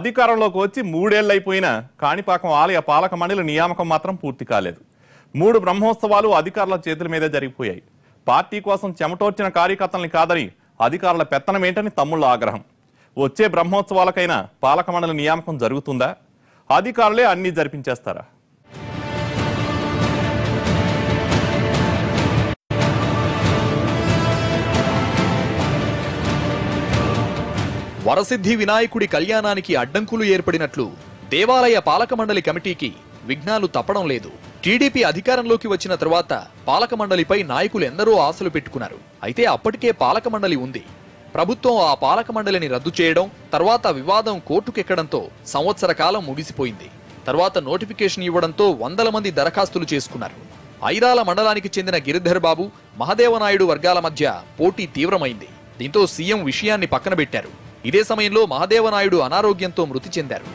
అధికారంలోకి వచ్చి 3 ఏళ్లు అయిపోయినా కాణిపాకం ఆలయ పాలక మండలి నియామకం మాత్రం పూర్తి కాలేదు. 3 బ్రహ్మోత్సవాలు అధికారుల చేతుల మీదే జరిగిపోయాయి. పార్టీ కోసం చెమటోర్చిన కార్యకర్తల్ని కాదని అధికారుల పెత్తనమేంటని తమ్ముళ్ళ ఆగ్రహం. వచ్చే బ్రహ్మోత్సవాలకైనా పాలక మండలి నియామకం జరుగుతుందా? అధికారులే అన్ని జరిపించేస్తారా? వరసిద్ధి వినాయకుడి కళ్యాణానికి అడ్డంకులు ఏర్పడినట్లు దేవాలయ పాలక మండలి కమిటీకి విఘ్నాలు తప్పడం లేదు. టీడీపీ అధికారంలోకి వచ్చిన తర్వాత పాలక మండలిపై నాయకులు ఎందరో ఆశలు పెట్టుకున్నారు. అయితే అప్పటికే పాలక మండలి ఉంది. ప్రభుత్వం ఆ పాలక మండలిని రద్దు చేయడం, తర్వాత వివాదం కోర్టుకెక్కడంతో సంవత్సర కాలం ముగిసిపోయింది. తర్వాత నోటిఫికేషన్ ఇవ్వడంతో వందల మంది దరఖాస్తులు చేసుకున్నారు. ఐరాల మండలానికి చెందిన గిరిధర్ బాబు, మహదేవనాయుడు వర్గాల మధ్య పోటీ తీవ్రమైంది. దీంతో సీఎం విషయాన్ని పక్కన పెట్టారు. ఇదే సమయంలో మహదేవనాయుడు అనారోగ్యంతో మృతి చెందారు.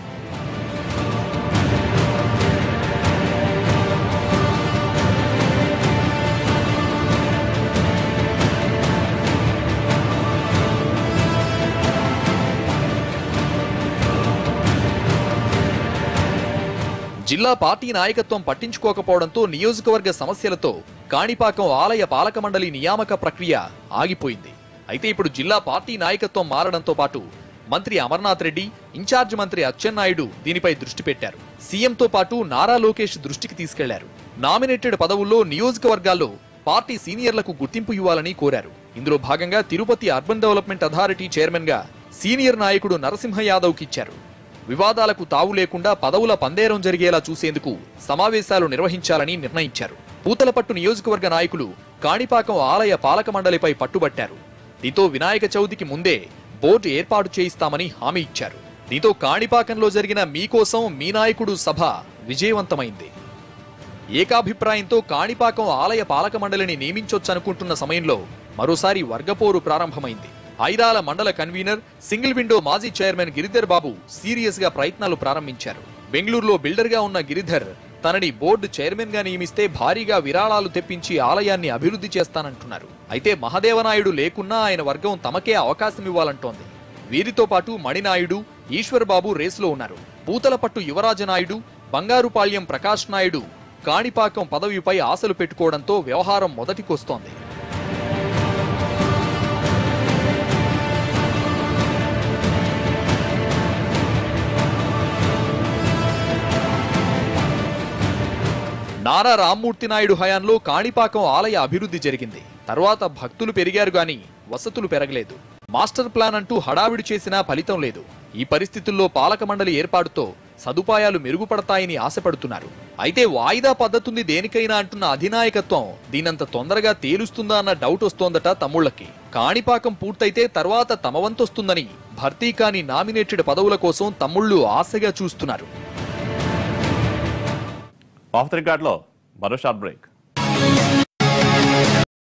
జిల్లా పార్టీ నాయకత్వం పట్టించుకోకపోవడంతో నియోజకవర్గ సమస్యలతో కాణిపాకం ఆలయ పాలక మండలి నియామక ప్రక్రియ ఆగిపోయింది. అయితే ఇప్పుడు జిల్లా పార్టీ నాయకత్వం మారడంతో పాటు మంత్రి అమర్నాథ్ రెడ్డి, ఇన్ఛార్జ్ మంత్రి అచ్చెన్నాయుడు దీనిపై దృష్టి పెట్టారు. సీఎంతో పాటు నారా లోకేష్ దృష్టికి తీసుకెళ్లారు. నామినేటెడ్ పదవుల్లో నియోజకవర్గాల్లో పార్టీ సీనియర్లకు గుర్తింపు ఇవ్వాలని కోరారు. ఇందులో భాగంగా Tirupati urban development authority chairman గా సీనియర్ నాయకుడు నరసింహ యాదవ్ కి ఇచ్చారు. వివాదాలకు తావు లేకుండా పదవుల పందేరం జరిగేలా చూసేందుకు సమావేశాలు నిర్వహించాలని నిర్ణయించారు. పూతలపట్టు నియోజకవర్గ నాయకులు కాణిపాకం ఆలయ పాలక మండలిపై పట్టుబట్టారు. దీంతో వినాయక చవితికి ముందే బోర్డు ఏర్పాటు చేయిస్తామని హామీ ఇచ్చారు. దీంతో కాణిపాకంలో జరిగిన మీకోసం మీ నాయకుడు సభ విజయవంతమైంది. ఏకాభిప్రాయంతో కాణిపాకం ఆలయ పాలక మండలిని నియమించొచ్చనుకుంటున్న సమయంలో మరోసారి వర్గపోరు ప్రారంభమైంది. ఐరాల మండల కన్వీనర్, సింగిల్ విండో మాజీ చైర్మన్ గిరిధర్ బాబు సీరియస్ గా ప్రయత్నాలు ప్రారంభించారు. బెంగళూరులో బిల్డర్ గా ఉన్న గిరిధర్ తనని బోర్డు చైర్మన్ గా నియమిస్తే భారీగా విరాళాలు తెప్పించి ఆలయాన్ని అభివృద్ధి చేస్తానంటున్నారు. అయితే మహదేవనాయుడు లేకున్నా ఆయన వర్గం తమకే అవకాశం ఇవ్వాలంటోంది. వీరితో పాటు మణినాయుడు, ఈశ్వర్ బాబు రేసులో ఉన్నారు. పూతలపట్టు యువరాజనాయుడు, బంగారుపాళ్యం ప్రకాష్ నాయుడు కాణిపాకం పదవిపై ఆశలు పెట్టుకోవడంతో వ్యవహారం మొదటికొస్తోంది. నారా రామ్మూర్తి నాయుడు హయాంలో కాణిపాకం ఆలయ అభివృద్ధి జరిగింది. తర్వాత భక్తులు పెరిగారు గాని వసతులు పెరగలేదు. మాస్టర్ ప్లాన్ అంటూ హడావిడి చేసినా ఫలితం లేదు. ఈ పరిస్థితుల్లో పాలక మండలి ఏర్పాటుతో సదుపాయాలు మెరుగుపడతాయని ఆశపడుతున్నారు. అయితే వాయిదా పద్ధతుంది దేనికైనా అంటున్న అధినాయకత్వం దీనంత తొందరగా తేలుస్తుందా అన్న డౌట్ వస్తోందట తమ్ముళ్లకి. కాణిపాకం పూర్తయితే తర్వాత తమ వంతొస్తుందని భర్తీ కాని నామినేటెడ్ పదవుల కోసం తమ్ముళ్లు ఆశగా చూస్తున్నారు. ఆఫ్ ది రికార్డ్ లో మరో షార్ట్ బ్రేక్.